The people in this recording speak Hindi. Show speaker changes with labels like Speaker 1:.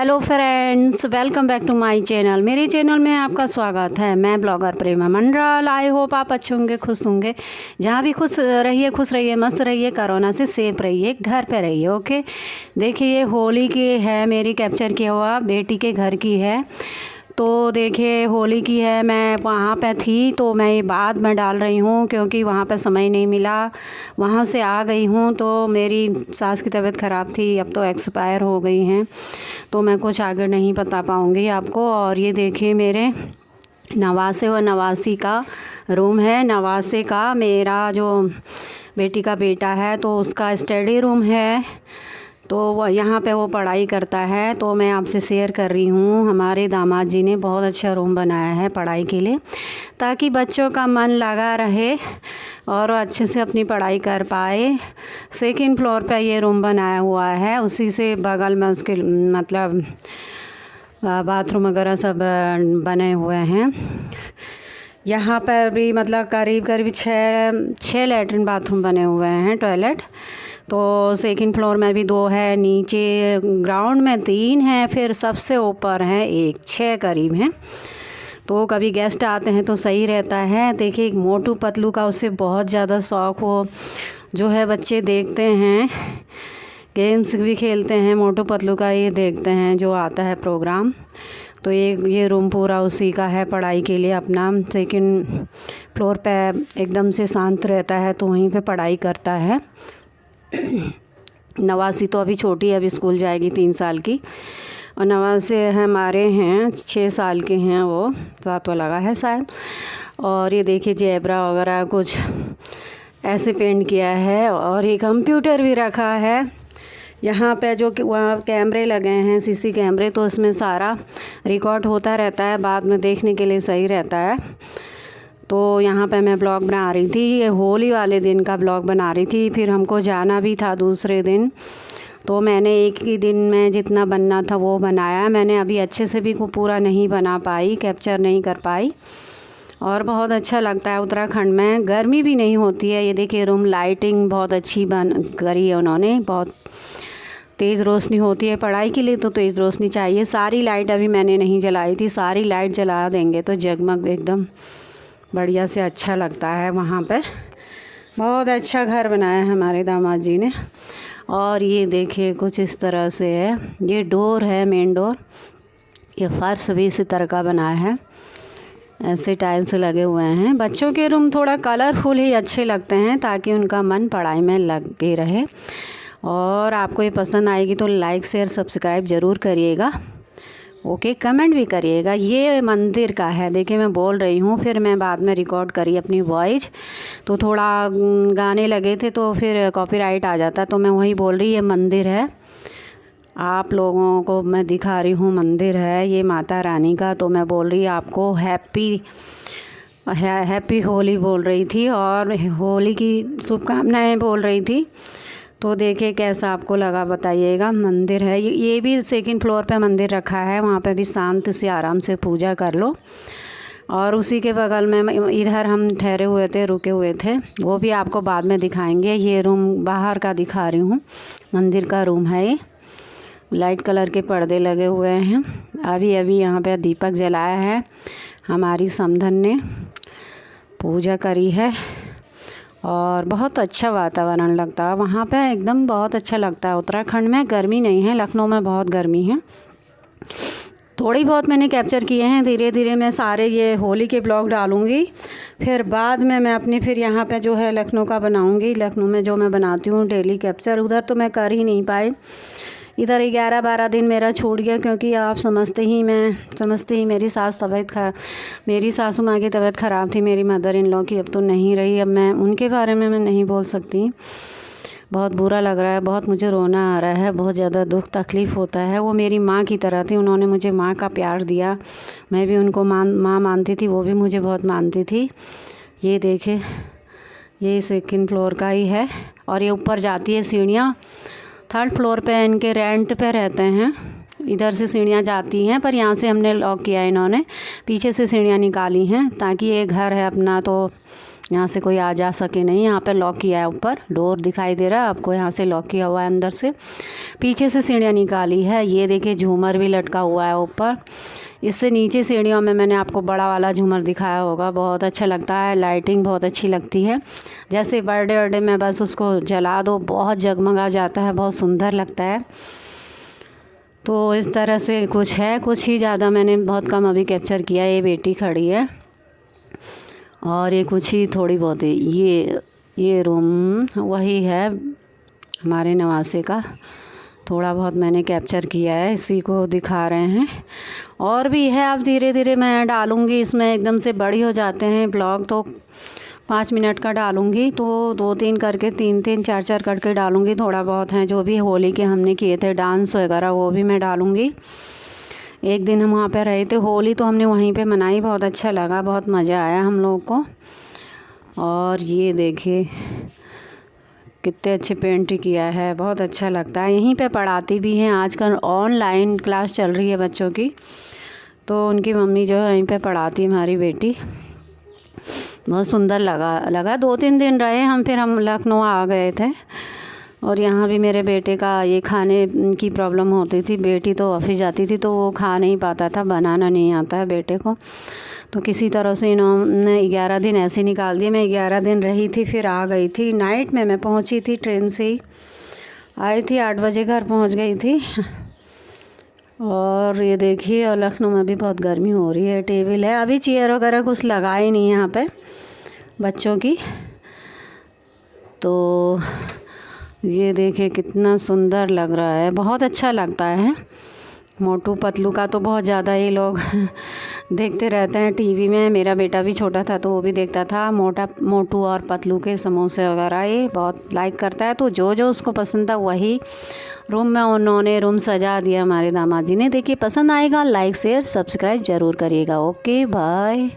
Speaker 1: Hello friends, welcome back to my channel. मेरे चैनल में आपका स्वागत है। मैं blogger Prema Mandal. I hope आप अच्छे होंगे, खुश होंगे। जहाँ भी खुश रहिए, मस्त रहिए, कोरोना से सेफ रहिए, घर पे रहिए। ओके, देखिए ये होली की है, मेरी कैप्चर किया हुआ बेटी के घर की है। तो देखिए होली की है, मैं वहाँ पे थी तो मैं ये बाद में डाल रही हूँ क्योंकि वहाँ पे समय नहीं मिला। वहाँ से आ गई हूँ तो मेरी सास की तबीयत ख़राब थी, अब तो एक्सपायर हो गई हैं, तो मैं कुछ आगे नहीं बता पाऊँगी आपको। और ये देखिए मेरे नवासे व नवासी का रूम है। नवासे का मेरा जो बेटी का बेटा है तो उसका स्टडी रूम है, तो वो यहाँ पे वो पढ़ाई करता है। तो मैं आपसे शेयर कर रही हूँ, हमारे दामाद जी ने बहुत अच्छा रूम बनाया है पढ़ाई के लिए, ताकि बच्चों का मन लगा रहे और अच्छे से अपनी पढ़ाई कर पाए। सेकंड फ्लोर पे ये रूम बनाया हुआ है, उसी से बगल में उसके मतलब बाथरूम वगैरह सब बने हुए हैं। यहाँ पर भी मतलब करीब छः लैट्रिन बाथरूम बने हुए हैं, टॉयलेट। तो सेकंड फ्लोर में भी 2 है, नीचे ग्राउंड में 3 है, फिर सबसे ऊपर है 1, 6 करीब हैं। तो कभी गेस्ट आते हैं तो सही रहता है। देखिए एक मोटू पतलू का उसे बहुत ज़्यादा शौक़ हो जो है, बच्चे देखते हैं, गेम्स भी खेलते हैं, मोटू पतलू का ये देखते हैं जो आता है प्रोग्राम। तो ये रूम पूरा उसी का है पढ़ाई के लिए अपना। सेकंड फ्लोर पे एकदम से शांत रहता है तो वहीं पे पढ़ाई करता है। नवासी तो अभी छोटी है, अभी स्कूल जाएगी 3 साल की। और नवासे हमारे हैं 6 साल के हैं, वो 7वां लगा है शायद। और ये देखिए जेब्रा वगैरह कुछ ऐसे पेंट किया है। और ये कंप्यूटर भी रखा है यहाँ पे, जो कि वहाँ कैमरे लगे हैं, सीसी कैमरे, तो इसमें सारा रिकॉर्ड होता रहता है, बाद में देखने के लिए सही रहता है। तो यहाँ पे मैं ब्लॉग बना रही थी, ये होली वाले दिन का ब्लॉग बना रही थी। फिर हमको जाना भी था दूसरे दिन, तो मैंने एक ही दिन में जितना बनना था वो बनाया। मैंने अभी अच्छे से भी को पूरा नहीं बना पाई, कैप्चर नहीं कर पाई। और बहुत अच्छा लगता है उत्तराखंड में, गर्मी भी नहीं होती है। ये देखिए रूम लाइटिंग बहुत अच्छी बन करी है उन्होंने, बहुत तेज़ रोशनी होती है पढ़ाई के लिए, तो तेज़ रोशनी चाहिए। सारी लाइट अभी मैंने नहीं जलाई थी, सारी लाइट जला देंगे तो जगमग एकदम बढ़िया से अच्छा लगता है वहाँ पे। बहुत अच्छा घर बनाया है हमारे दामाद जी ने। और ये देखिए कुछ इस तरह से है, ये डोर है, मेन डोर। ये फर्श भी इसी तरह का बनाया है, ऐसे टाइल्स लगे हुए हैं। बच्चों के रूम थोड़ा कलरफुल ही अच्छे लगते हैं ताकि उनका मन पढ़ाई में लगे रहे। और आपको ये पसंद आएगी तो लाइक शेयर सब्सक्राइब ज़रूर करिएगा। ओके, कमेंट भी करिएगा। ये मंदिर का है, देखिए मैं बोल रही हूँ, फिर मैं बाद में रिकॉर्ड करी अपनी वॉइस, तो थोड़ा गाने लगे थे तो फिर कॉपीराइट आ जाता, तो मैं वही बोल रही, ये मंदिर है। आप लोगों को मैं दिखा रही हूँ, मंदिर है ये माता रानी का। तो मैं बोल रही आपको हैप्पी होली बोल रही थी और होली की शुभकामनाएँ बोल रही थी। तो देखिए कैसा आपको लगा बताइएगा। मंदिर है ये भी सेकंड फ्लोर पे मंदिर रखा है, वहाँ पे भी शांत से आराम से पूजा कर लो। और उसी के बगल में इधर हम ठहरे हुए थे, रुके हुए थे, वो भी आपको बाद में दिखाएंगे। ये रूम बाहर का दिखा रही हूँ, मंदिर का रूम है ये। लाइट कलर के पर्दे लगे हुए हैं। अभी यहाँ पे दीपक जलाया है, हमारी समधन ने पूजा करी है। और बहुत अच्छा वातावरण लगता है वहाँ पे, एकदम बहुत अच्छा लगता है। उत्तराखंड में गर्मी नहीं है, लखनऊ में बहुत गर्मी है। थोड़ी बहुत मैंने कैप्चर किए हैं, धीरे धीरे मैं सारे ये होली के ब्लॉग डालूँगी। फिर बाद में मैं अपने फिर यहाँ पे जो है लखनऊ का बनाऊँगी। लखनऊ में जो मैं बनाती हूँ डेली कैप्चर, उधर तो मैं कर ही नहीं पाई। इधर 11-12 दिन मेरा छूट गया क्योंकि आप समझते ही मेरी मेरी सासू माँ की तबीयत ख़राब थी, मेरी मदर इन लॉ की, अब तो नहीं रही। अब मैं उनके बारे में मैं नहीं बोल सकती। बहुत बुरा लग रहा है, बहुत मुझे रोना आ रहा है, बहुत ज़्यादा दुख तकलीफ़ होता है। वो मेरी माँ की तरह थी, उन्होंने मुझे माँ का प्यार दिया, मैं भी उनको माँ मानती थी, वो भी मुझे बहुत मानती थी। ये देखे, ये सेकंड फ्लोर का ही है। और ये ऊपर जाती है सीढ़ियाँ, 3rd फ्लोर पे इनके रेंट पे रहते हैं। इधर से सीढ़ियाँ जाती हैं, पर यहाँ से हमने लॉक किया है, इन्होंने पीछे से सीढ़ियाँ निकाली हैं ताकि ये घर है अपना, तो यहाँ से कोई आ जा सके नहीं। यहाँ पे लॉक किया है, ऊपर डोर दिखाई दे रहा है आपको, यहाँ से लॉक किया हुआ है अंदर से, पीछे से सीढ़ियाँ निकाली है। ये देखिए झूमर भी लटका हुआ है ऊपर। इससे नीचे सीढ़ियों में मैंने आपको बड़ा वाला झूमर दिखाया होगा, बहुत अच्छा लगता है, लाइटिंग बहुत अच्छी लगती है। जैसे बर्थडे वर्डे में बस उसको जला दो, बहुत जगमगा जाता है, बहुत सुंदर लगता है। तो इस तरह से कुछ है, कुछ ही ज़्यादा मैंने बहुत कम अभी कैप्चर किया। ये बेटी खड़ी है और ये कुछ ही थोड़ी बहुत है। ये रूम वही है हमारे नवासे का, थोड़ा बहुत मैंने कैप्चर किया है, इसी को दिखा रहे हैं। और भी है, अब धीरे धीरे मैं डालूँगी इसमें, एकदम से बड़ी हो जाते हैं ब्लॉग तो 5 मिनट का डालूँगी, तो 2-3 करके 3-3 4-4 करके डालूँगी। थोड़ा बहुत हैं जो भी होली के हमने किए थे डांस वगैरह, वो भी मैं डालूँगी। एक दिन हम वहाँ पे रहे थे, होली तो हमने वहीं पे मनाई, बहुत अच्छा लगा, बहुत मज़ा आया हम लोगों को। और ये देखिए कितने अच्छे पेंट किया है, बहुत अच्छा लगता है। यहीं पे पढ़ाती भी हैं, आजकल ऑनलाइन क्लास चल रही है बच्चों की, तो उनकी मम्मी जो है यहीं पे पढ़ाती है हमारी बेटी। बहुत सुंदर लगा 2-3 दिन रहे हम, फिर हम लखनऊ आ गए थे। और यहाँ भी मेरे बेटे का ये खाने की प्रॉब्लम होती थी, बेटी तो ऑफिस जाती थी तो वो खा नहीं पाता था, बनाना नहीं आता है बेटे को, तो किसी तरह से इन्होंने 11 दिन ऐसे निकाल दिए। मैं 11 दिन रही थी, फिर आ गई थी। नाइट में मैं पहुँची थी, ट्रेन से ही आई थी, 8 बजे घर पहुँच गई थी। और ये देखिए, और लखनऊ में भी बहुत गर्मी हो रही है। टेबल है, अभी चेयर वगैरह कुछ लगा ही नहीं है यहाँ पे बच्चों की। तो ये देखिए कितना सुंदर लग रहा है, बहुत अच्छा लगता है। मोटू पतलू का तो बहुत ज़्यादा ये लोग देखते रहते हैं टीवी में। मेरा बेटा भी छोटा था तो वो भी देखता था मोटू और पतलू के समोसे वगैरह, ये बहुत लाइक करता है। तो जो जो उसको पसंद था वही रूम में उन्होंने रूम सजा दिया हमारे दामाद जी ने। देखिए पसंद आएगा, लाइक शेयर सब्सक्राइब ज़रूर करिएगा। Okay bye.